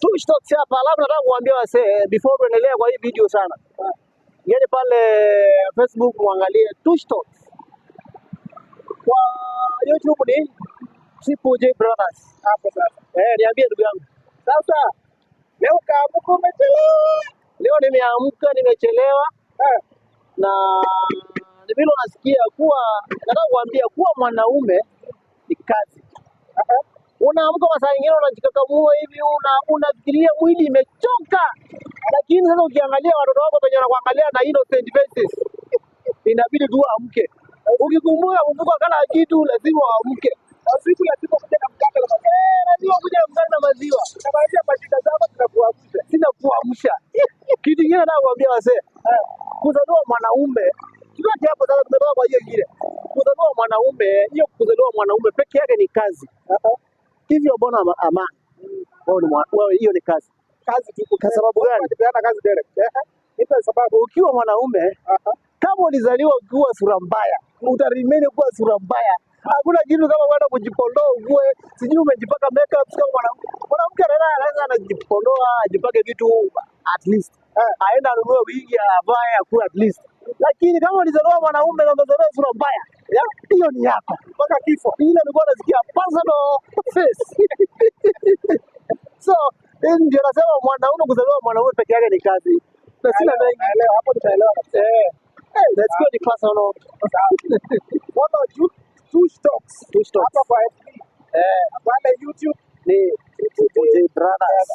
Two stocks hapa, labda nataka kuambia wasee before tuendelee kwa hii video sana. Yaani pale Facebook muangalie Two Stocks. Kwa YouTube ni Triple J Brothers. Hapo sasa. Niambie ndugu yangu. Sasa leo kaamka umechelewa. Leo nimeamka nimechelewa. Na vile unasikia kuwa nataka kuambia kuwa mwanaume ni kazi. Unaamka masaa nyingine unajikakamua hivi unafikiria mwili imechoka. Lakini sasa ukiangalia watoto wako wenye wanakuangalia na innocent faces inabidi tu amke. Ukikumbuka kala kitu lazima uamke. Siku lazima kuja na mkate na maziwa. Lazima kuja na mkate na maziwa. Tunamaliza majika zako tunakuamsha. Sina kuamsha. Kitu kingine nataka kuambia wasee. Kuzaliwa mwanaume yote hapo sasa tumetoka kwa hiyo ingine. Kuzaliwa mwanaume, hiyo kuzaliwa mwanaume peke yake ni kazi. Hivyo mbona amani? Wewe hiyo ni kazi. Kazi tu. Kwa sababu gani? Tunapeana kazi direct. Ipo sababu ukiwa mwanaume kama ulizaliwa ukiwa sura mbaya, utarimeni kuwa sura mbaya. Hakuna kitu kama kwenda kujipondoa ugue, sijui umejipaka makeup kama mwanamke. Mwanamke anaweza anajipondoa, ajipake vitu at least. Aenda anunue wigi avae akuwe at least. Lakini kama ulizaliwa mwanaume na umezaliwa sura mbaya, hiyo ni yako mpaka kifo. Ile nilikuwa nasikia personal face. So, ndio nasema mwanaume kuzaliwa mwanaume peke yake ni kazi. Na sina mengi. leo hapo tutaelewa. Let's go to class on. What are you? Two stocks. Two stocks. Hapa kwa FB. Pale YouTube Ni Triple J Brothers.